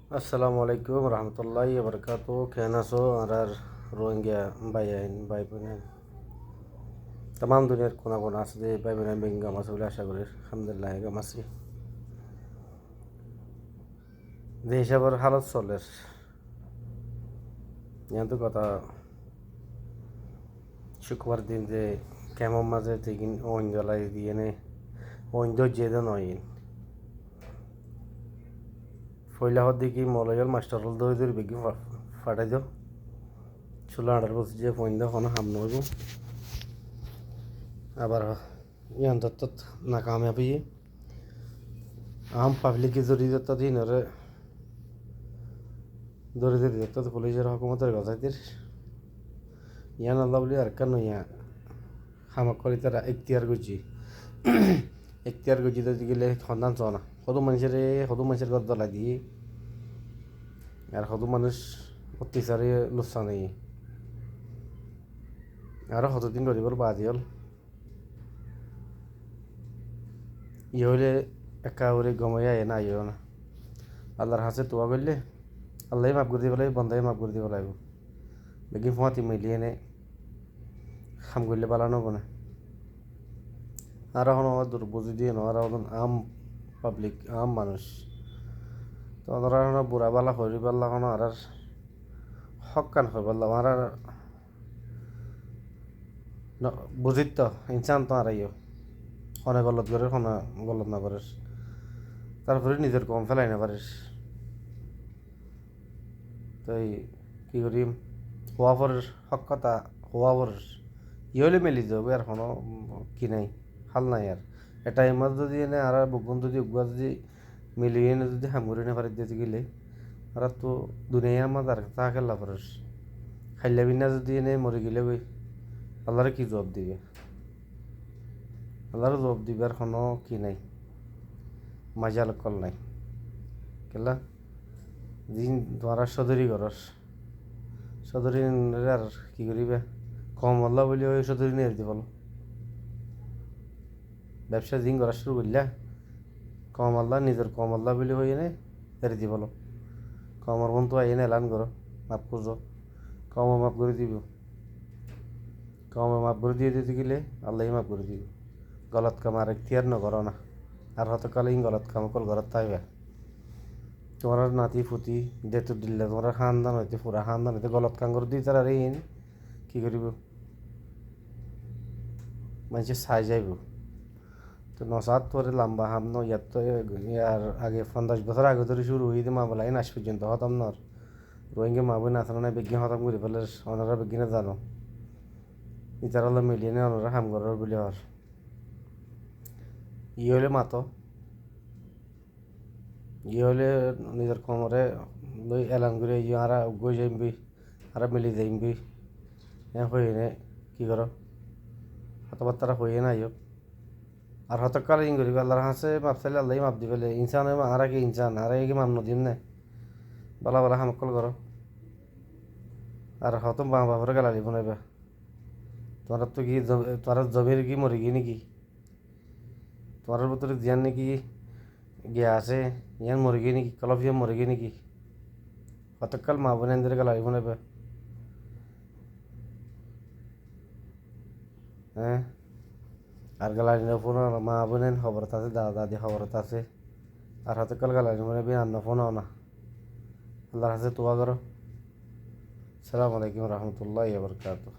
আসসালামু আলাইকুম রহমতুল্লাহি বরকাত। কেন আছো আর রোহিঙ্গা ভাই আইন ভাই বোন তাম দুনিয়ার কোনা কোনা আছে যে ভাই বোন বেঙ্গাম আছে বলে আশা করি আলহামদুলিল্লাহ গাম আছি যে হিসাবের হালত চলে ইয়ান তো কথা শুক্রবার দিন যে কেমন মাঝে থেকে ওইন জ্বালাই দিয়ে নে ওইন ধৈর্য নয় ফইলাহর দিকে মলয়ল মাস্টার হল ধরে ধরে বেগি ফাটাই দাও 16-18 বছর যে পয়েন্ট দাও কোনো হাম নইব আবার ইয়ান তত্ত্ব নাকামিয়াবি আম পাবলিক জড়িত দিনরে দরিদ্র পুলিশের হকুমতের গজাইদের ইয়ান আল্লাহ বলি আর কেন ইয়া হামাক করি তারা এখতিয়ার গুজি যদি গেলে সন্ধান চ না সদু মানুষের গদ দলাই দিয়ে আর সদু মানুষ অত্যাচারে লুচ্ছা নেই আরো কতদিন গরিবর বাদি হল ইয়ে হইলে একেবারে গমাইয়া না ইয়েও না আল্লাহর হাসে তোয়া করলে আল্লাহ মাফ করে দিব লাগবে বন্ধাই মাফ করে দিব লাগবে বেগি ফুয়াতি মিলিয়ে নে খাম করলে পালানো হবো না আর এখন আমার দুর্বুঝি দিয়ে আর আম পাবলিক আম মানুষ তো ওরা এখন বুড়া বালা হরি পাল্লা এখন আর হক কান হয়ে পারলাম আর বুঝিত তো ইনসান তো আর ইয়ে হনে গলত করে হনে গলত না পারিস তারপরে নিজের কম ফেলাই না পারিস তাই কী করি হওয়া পরের হক কথা হওয়া পরের ই হলে মেলি যাবে আর কোনো কি নাই হাল নাই আর এটা এমার যদি এনে আর বগুন যদি উগুয়া যদি মিলিয়ে এনে যদি হামগুড়ি না পারি দিতে গেলে আর তো দুনিয়া আমার আর তা খেলা পারিস খাইলে বিনা যদি এনে মরে গেলে ওই আল্লাহরে কি জবাব দিবে আল্লাহর জবাব দিবে আর কোনো কি নাই মাজাল কল নাই কেলা দিন তোমার সদরি করস সদরি আর কি করিবে কম আল্লাহ বলি ওই সদরি নিয়ে দিতে বলো ব্যবসা দিন করা শুরু করলা কম আল্লাহ নিজের কম আল্লাহ বলি হয়ে এনে এড়ে দি বলো কমর বন্ধু আইনে এলান করো মাফ করছো কম মাফ করে দিব কম মাফ করে দিয়ে দিতে গেলে আল্লাহ মাফ করে দিব গলত কাম আর এখতিয়ার ন করো না আর হতকালে গলত কাম কল ঘরত থাকবে তোমার নাতি ফুতি দেতো দিল্লা তোমার খানদান হইতে পুরা খানদান হইতে গলত কাম করে দিই তারা রে কি করিব মানুষে চাই যাইব তো নসাদ পরে লম্বা হাম ন ইয়াত তো ইয়ার আগে 50 বছর আগে ধরে শুরু হয়ে মা বলাই নাচ পর্যন্ত হতাম নর রোহিঙ্গা মা বই নাচানো না বিজ্ঞান হতাম করে ফেলে ওনারা বিজ্ঞানে জানো ইতার হলো মিলিয়ে নে ওনারা হাম করার বলে আর ই হলে মাতো ই হলে নিজের কমরে লই এলান করে ইয়ে আর গই যাইবি আর মিলি যাইবি হয়ে নে কি করো কথাবার্তা হয়ে না ইয়ে আর হতকাল ইং করি আল্লাহর হাসে মাপ চাইলে আল্লাহ মাপ দি ফেলে ইনসান আর কি ইনসান আর কি মাপ নদিন না বালা বালা হামকল করো আর হত মা বাপরে গালালি বনাইবা তোমার তো কি তোমার জমির কি মরে গিয়ে নাকি তোমার ভিতরে জিয়ান নাকি গিয়া আছে ইয়ান মরে গিয়ে নাকি কলফিয়া মরে গিয়ে নাকি কতকাল মা বোন এদের গালালি বনাইবা হ্যাঁ আর গালালি ফোন মা বোনের খবরত আছে দাদা দাদি খবরত আছে আর হাতে কাল গালালি বনাইবি আন্ন ফোন না আল্লাহর হাতে তোয়া করো। আসসালামু আলাইকুম রহমতুল্লাহি ওয়া বারাকাতুহু।